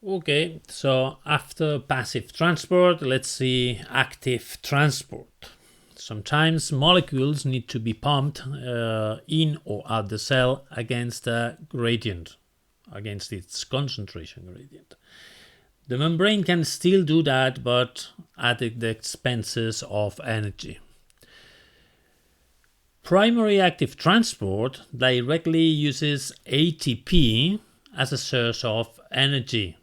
Okay, so after passive transport, let's see active transport. Sometimes molecules need to be pumped in or out the cell against a gradient, against its concentration gradient. The membrane can still do that, but at the expenses of energy. Primary active transport directly uses ATP as a source of energy,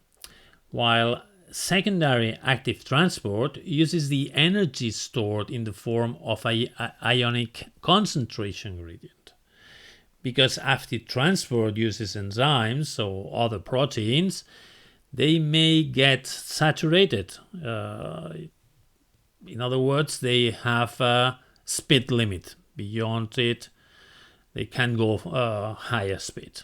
while secondary active transport uses the energy stored in the form of a ionic concentration gradient. Because active transport uses enzymes or other proteins, they may get saturated. In other words, they have a speed limit. Beyond it, they can go higher speed.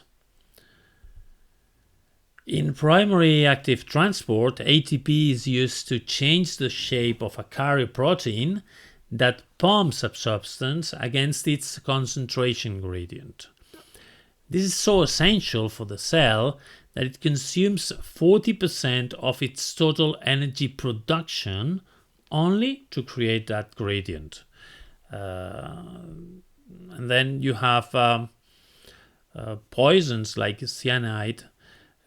In primary active transport, ATP is used to change the shape of a carrier protein that pumps a substance against its concentration gradient. This is so essential for the cell that it consumes 40% of its total energy production only to create that gradient. And then you have poisons like cyanide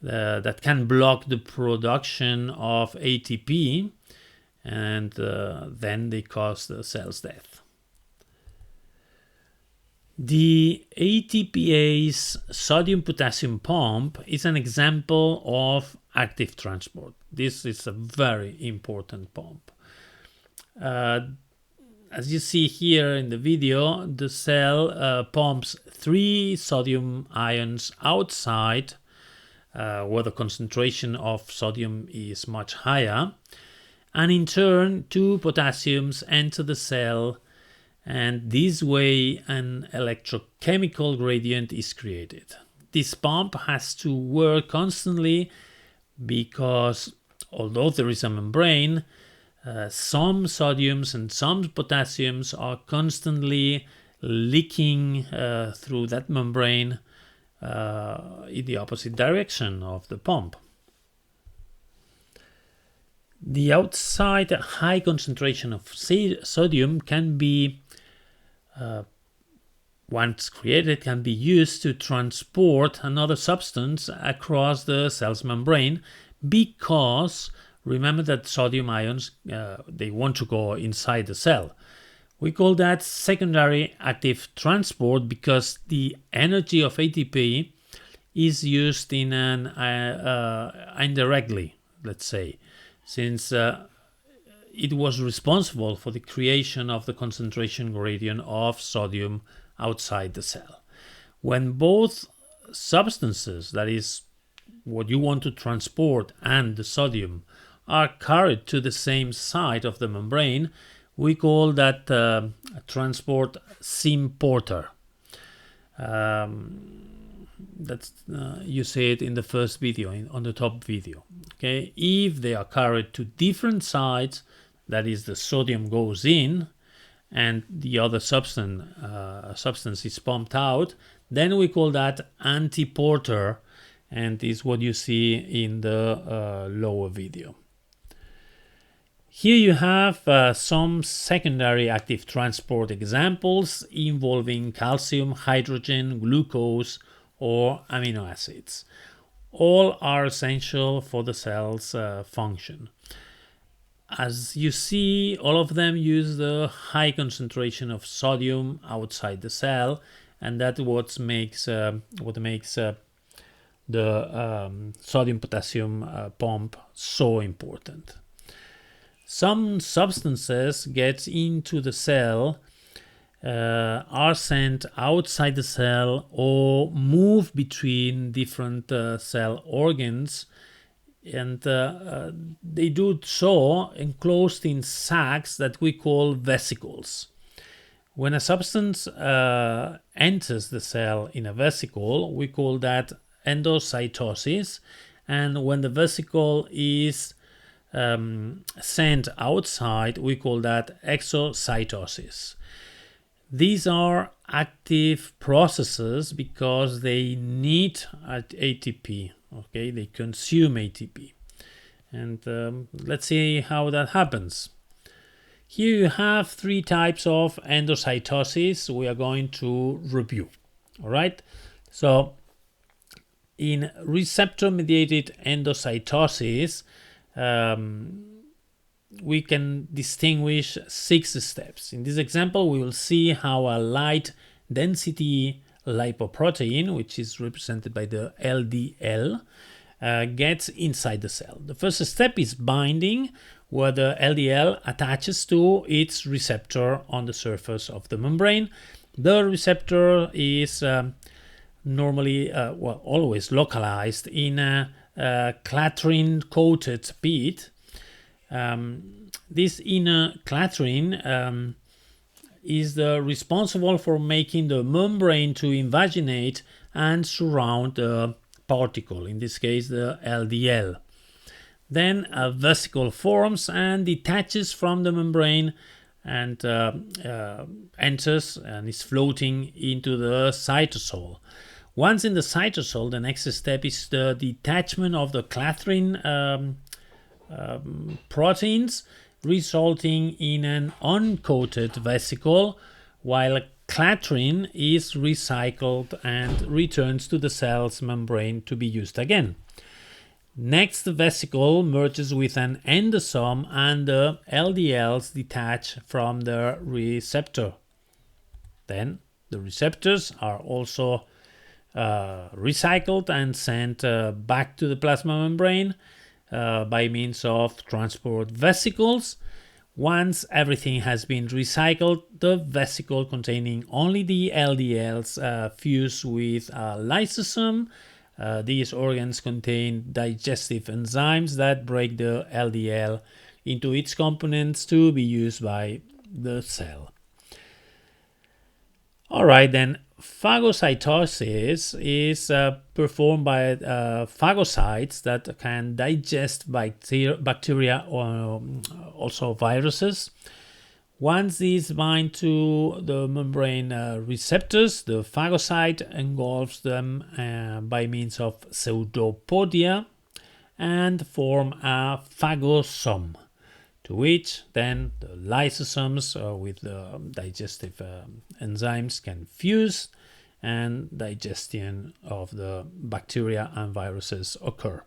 that can block the production of ATP, and then they cause the cell's death. The ATPase sodium-potassium pump is an example of active transport. This is a very important pump. As you see here in the video, the cell pumps 3 sodium ions outside where the concentration of sodium is much higher, and in turn 2 potassiums enter the cell, and this way an electrochemical gradient is created. This pump has to work constantly because although there is a membrane, some sodiums and some potassiums are constantly leaking through that membrane in the opposite direction of the pump. The outside high concentration of sodium can be, once created, can be used to transport another substance across the cell's membrane, because remember that sodium ions, they want to go inside the cell. We call that secondary active transport because the energy of ATP is used in an indirectly, let's say, since it was responsible for the creation of the concentration gradient of sodium outside the cell. When both substances, that is what you want to transport, and the sodium are carried to the same side of the membrane, we call that transport symporter. That's you see it in the first video, on the top video. Okay, if they are carried to different sides, that is, the sodium goes in and the other substance is pumped out, then we call that antiporter, and is what you see in the lower video. Here you have some secondary active transport examples involving calcium, hydrogen, glucose, or amino acids. All are essential for the cell's function. As you see, all of them use the high concentration of sodium outside the cell, and that's what makes the sodium-potassium pump so important. Some substances get into the cell, are sent outside the cell, or move between different cell organs, and they do so enclosed in sacs that we call vesicles. When a substance enters the cell in a vesicle, we call that endocytosis, and when the vesicle is sent outside, we call that exocytosis. These are active processes because they need ATP. Okay, they consume ATP. And let's see how that happens. Here you have three types of endocytosis we are going to review. All right. So in receptor-mediated endocytosis, we can distinguish 6 steps. In this example, we will see how a light density lipoprotein, which is represented by the LDL, gets inside the cell. The first step is binding, where the LDL attaches to its receptor on the surface of the membrane. The receptor is normally, always localized in a clathrin-coated bead. This inner clathrin is responsible for making the membrane to invaginate and surround the particle, in this case the LDL. Then a vesicle forms and detaches from the membrane and enters and is floating into the cytosol. Once in the cytosol, the next step is the detachment of the clathrin proteins, resulting in an uncoated vesicle, while clathrin is recycled and returns to the cell's membrane to be used again. Next, the vesicle merges with an endosome and the LDLs detach from the receptor. Then the receptors are also recycled and sent back to the plasma membrane by means of transport vesicles. Once everything has been recycled, the vesicle containing only the LDLs fuse with a lysosome. These organs contain digestive enzymes that break the LDL into its components to be used by the cell. All right, then phagocytosis is performed by phagocytes that can digest bacteria or also viruses. Once these bind to the membrane receptors, the phagocyte engulfs them by means of pseudopodia and form a phagosome, to which then the lysosomes with the digestive enzymes can fuse and digestion of the bacteria and viruses occur.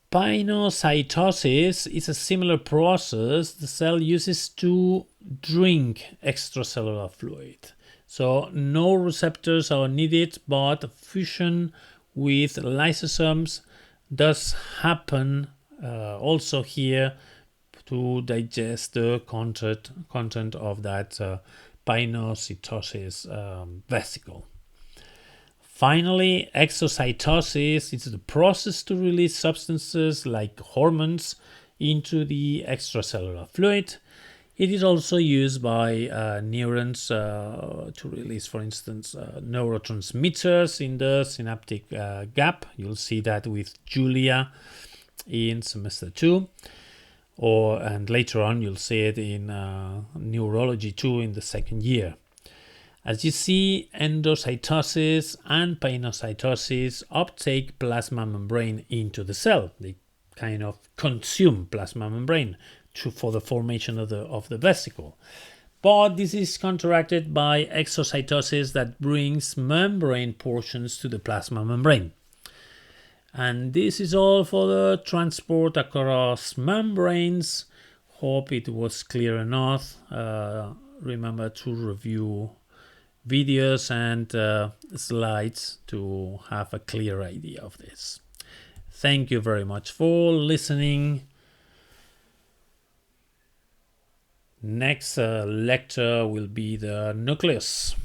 Pinocytosis is a similar process the cell uses to drink extracellular fluid. So no receptors are needed, but fusion with lysosomes does happen also here to digest the content of that pinocytosis vesicle. Finally, exocytosis is the process to release substances like hormones into the extracellular fluid. It is also used by neurons to release, for instance, neurotransmitters in the synaptic gap. You'll see that with Julia in semester 2, and later on you'll see it in neurology 2 in the second year. As you see, endocytosis and pinocytosis uptake plasma membrane into the cell. They kind of consume plasma membrane for the formation of the vesicle. But this is counteracted by exocytosis that brings membrane portions to the plasma membrane. And this is all for the transport across membranes. Hope it was clear enough. Remember to review videos and slides to have a clear idea of this. Thank you very much for listening. Next lecture will be the nucleus.